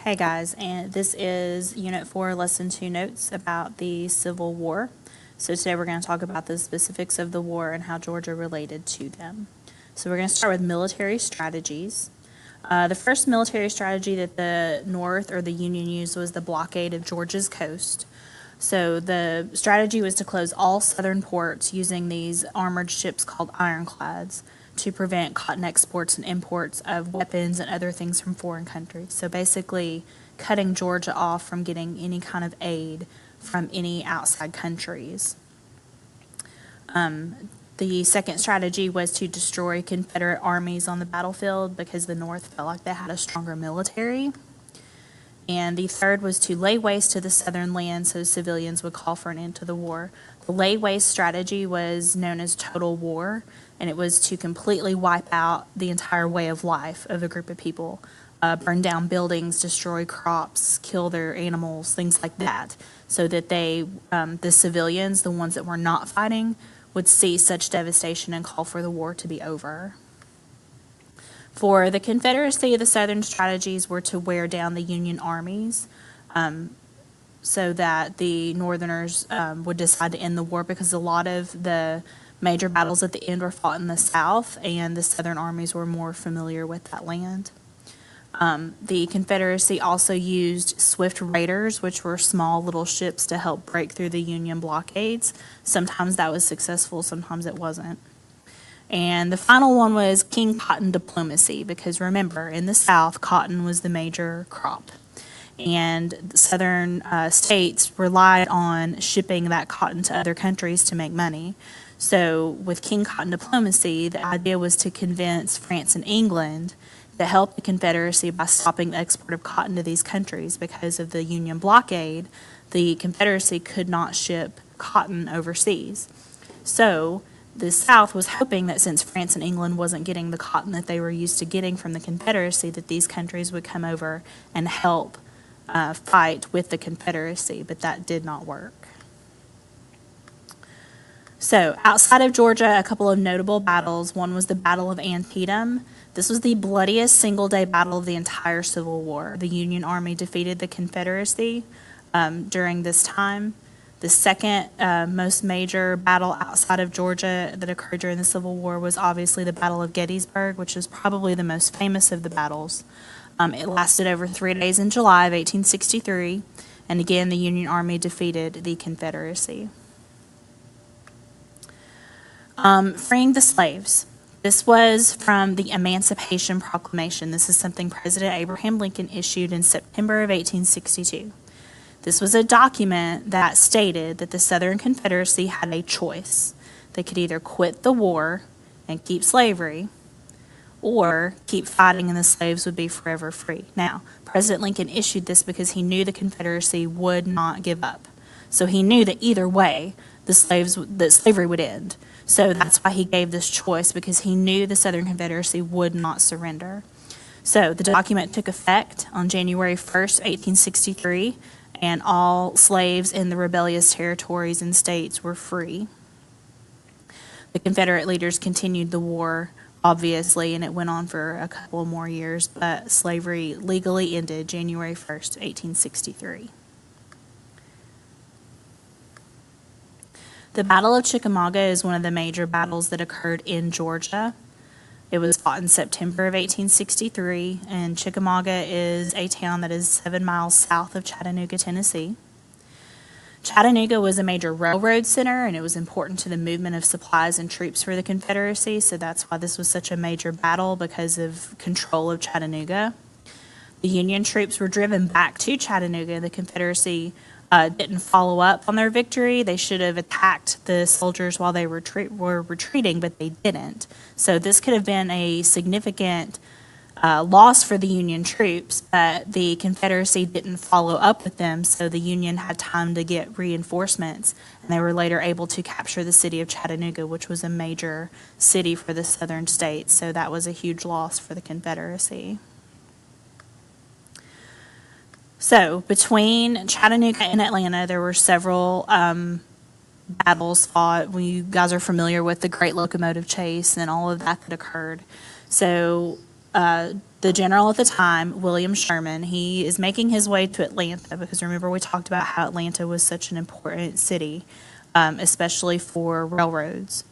Hey guys, and this is Unit 4, Lesson 2 notes about the Civil War. So today we're going to talk about the specifics of the war and how Georgia related to them. So we're going to start with military strategies. The first military strategy that the North or the Union used was the blockade of Georgia's coast. So the strategy was to close all southern ports using these armored ships called ironclads to prevent cotton exports and imports of weapons and other things from foreign countries. So basically cutting Georgia off from getting any kind of aid from any outside countries. The second strategy was to destroy Confederate armies on the battlefield because the North felt like they had a stronger military. And the third was to lay waste to the southern land so civilians would call for an end to the war. The lay waste strategy was known as total war, and it was to completely wipe out the entire way of life of a group of people, burn down buildings, destroy crops, kill their animals, things like that, so that the civilians, the ones that were not fighting, would see such devastation and call for the war to be over. For the Confederacy, the Southern strategies were to wear down the Union armies so that the Northerners would decide to end the war, because a lot of the major battles at the end were fought in the South, and the Southern armies were more familiar with that land. The Confederacy also used swift raiders, which were small little ships to help break through the Union blockades. Sometimes that was successful, sometimes it wasn't. And the final one was King Cotton diplomacy, because remember, in the South, cotton was the major crop. And the southern states relied on shipping that cotton to other countries to make money. So with King Cotton diplomacy, the idea was to convince France and England to help the Confederacy by stopping the export of cotton to these countries. Because of the Union blockade, the Confederacy could not ship cotton overseas. So the South was hoping that since France and England wasn't getting the cotton that they were used to getting from the Confederacy, that these countries would come over and help fight with the Confederacy, but that did not work. So outside of Georgia, a couple of notable battles. One was the Battle of Antietam. This was the bloodiest single-day battle of the entire Civil War. The Union Army defeated the Confederacy during this time. The second most major battle outside of Georgia that occurred during the Civil War was obviously the Battle of Gettysburg, which is probably the most famous of the battles. It lasted over 3 days in July of 1863, and again, the Union Army defeated the Confederacy. Freeing the slaves. This was from the Emancipation Proclamation. This is something President Abraham Lincoln issued in September of 1862. This was a document that stated that the Southern Confederacy had a choice. They could either quit the war and keep slavery, or keep fighting and the slaves would be forever free. Now, President Lincoln issued this because he knew the Confederacy would not give up. So he knew that either way, the slavery would end. So that's why he gave this choice, because he knew the Southern Confederacy would not surrender. So the document took effect on January 1st, 1863, and all slaves in the rebellious territories and states were free. The Confederate leaders continued the war, obviously, and it went on for a couple more years, but slavery legally ended January 1st, 1863. The Battle of Chickamauga is one of the major battles that occurred in Georgia. It was fought in September of 1863, and Chickamauga is a town that is 7 miles south of Chattanooga, Tennessee. Chattanooga was a major railroad center, and it was important to the movement of supplies and troops for the Confederacy, so that's why this was such a major battle, because of control of Chattanooga. The Union troops were driven back to Chattanooga. The Confederacy didn't follow up on their victory. They should have attacked the soldiers while they were retreating, but they didn't. So this could have been a significant loss for the Union troops, but the Confederacy didn't follow up with them, so the Union had time to get reinforcements, and they were later able to capture the city of Chattanooga, which was a major city for the southern states, so that was a huge loss for the Confederacy. So between Chattanooga and Atlanta, there were several battles fought. You guys are familiar with the Great Locomotive Chase and all of that occurred. So the general at the time, William Sherman, he is making his way to Atlanta because remember we talked about how Atlanta was such an important city, especially for railroads.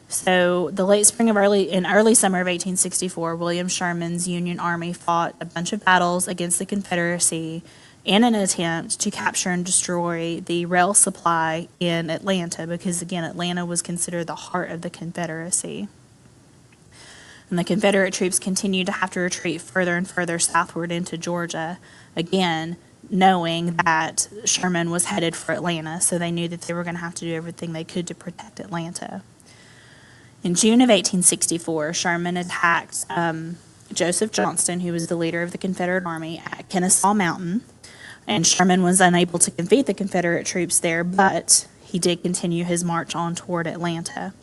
So the late spring of early summer of 1864, William Sherman's Union Army fought a bunch of battles against the Confederacy in an attempt to capture and destroy the rail supply in Atlanta because, again, Atlanta was considered the heart of the Confederacy. And the Confederate troops continued to have to retreat further and further southward into Georgia, again, knowing that Sherman was headed for Atlanta, so they knew that they were going to have to do everything they could to protect Atlanta. In June of 1864, Sherman attacked Joseph Johnston, who was the leader of the Confederate Army, at Kennesaw Mountain, and Sherman was unable to defeat the Confederate troops there, but he did continue his march on toward Atlanta.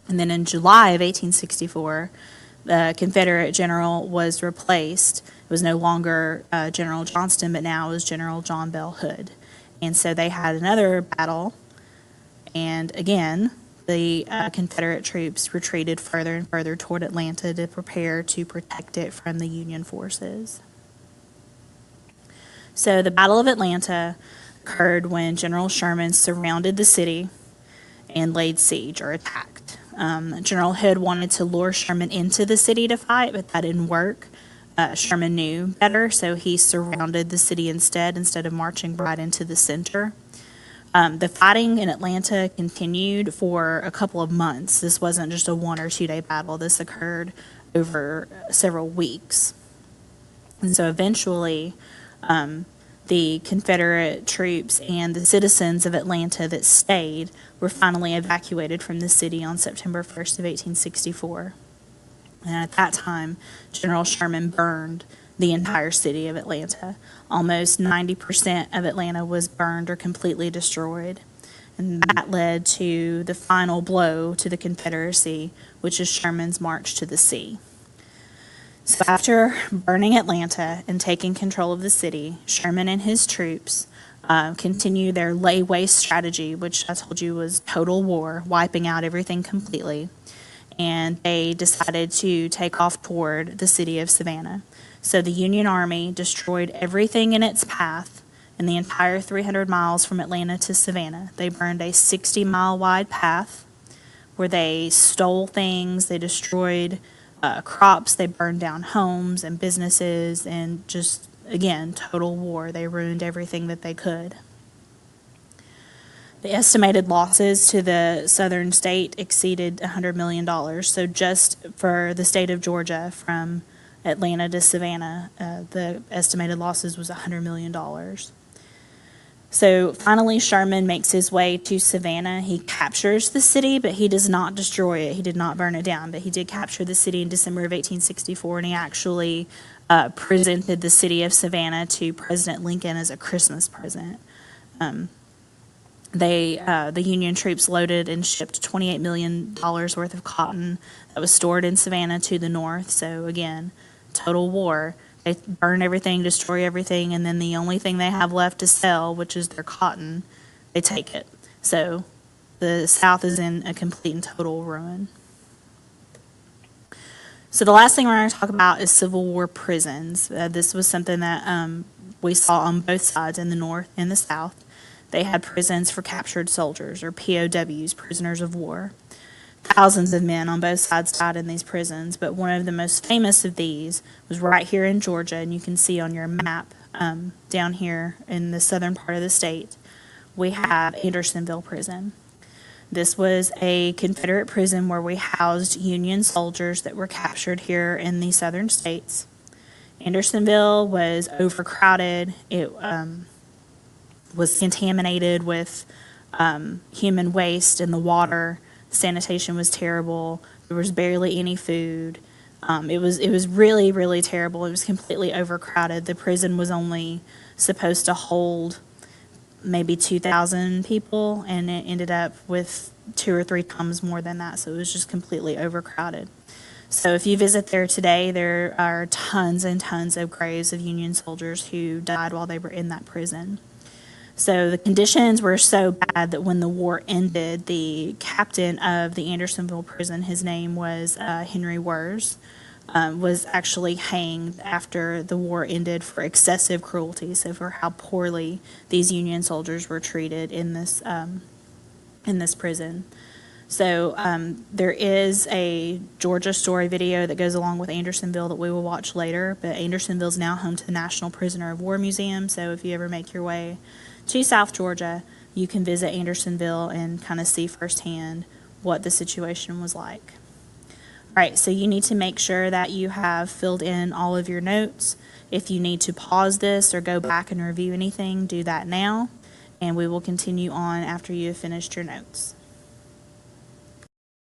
And then in July of 1864, the Confederate general was replaced. It was no longer General Johnston, but now it was General John Bell Hood. And so they had another battle, and again, the Confederate troops retreated further and further toward Atlanta to prepare to protect it from the Union forces. So the Battle of Atlanta occurred when General Sherman surrounded the city and laid siege or attacked. General Hood wanted to lure Sherman into the city to fight, but that didn't work. Sherman knew better, so he surrounded the city instead of marching right into the center. The fighting in Atlanta continued for a couple of months. This wasn't just a 1 or 2 day battle. This occurred over several weeks. And so eventually, the Confederate troops and the citizens of Atlanta that stayed were finally evacuated from the city on September 1st of 1864. And at that time, General Sherman burned the entire city of Atlanta. Almost 90% of Atlanta was burned or completely destroyed. And that led to the final blow to the Confederacy, which is Sherman's march to the sea. So after burning Atlanta and taking control of the city, Sherman and his troops continued their lay waste strategy, which I told you was total war, wiping out everything completely. And they decided to take off toward the city of Savannah. So the Union Army destroyed everything in its path in the entire 300 miles from Atlanta to Savannah. They burned a 60-mile wide path where they stole things, they destroyed crops, they burned down homes and businesses, and just, again, total war. They ruined everything that they could. The estimated losses to the southern state exceeded $100 million. So just for the state of Georgia, from Atlanta to Savannah, the estimated losses was $100 million. So finally, Sherman makes his way to Savannah. He captures the city, but he does not destroy it. He did not burn it down, but he did capture the city in December of 1864, and he actually presented the city of Savannah to President Lincoln as a Christmas present. The Union troops loaded and shipped $28 million worth of cotton that was stored in Savannah to the north. So again, total war. They burn everything, destroy everything, and then the only thing they have left to sell, which is their cotton, they take it. So the South is in a complete and total ruin. So the last thing we're going to talk about is Civil War prisons. This was something that we saw on both sides, in the North and the South. They had prisons for captured soldiers, or POWs, prisoners of war. Thousands of men on both sides died in these prisons, but one of the most famous of these was right here in Georgia, and you can see on your map down here in the southern part of the state, we have Andersonville Prison. This was a Confederate prison where we housed Union soldiers that were captured here in the southern states. Andersonville was overcrowded. It was contaminated with human waste in the water. Sanitation was terrible. There was barely any food. It was really, really terrible. It was completely overcrowded. The prison was only supposed to hold maybe 2,000 people, and it ended up with 2 or 3 times more than that. So it was just completely overcrowded. So if you visit there today, there are tons and tons of graves of Union soldiers who died while they were in that prison. So the conditions were so bad that when the war ended, the captain of the Andersonville prison, his name was Henry Wirz, was actually hanged after the war ended for excessive cruelty, so for how poorly these Union soldiers were treated in this prison. So there is a Georgia Story video that goes along with Andersonville that we will watch later, but Andersonville is now home to the National Prisoner of War Museum, so if you ever make your way to South Georgia, you can visit Andersonville and kind of see firsthand what the situation was like. All right, so you need to make sure that you have filled in all of your notes. If you need to pause this or go back and review anything, do that now, and we will continue on after you have finished your notes.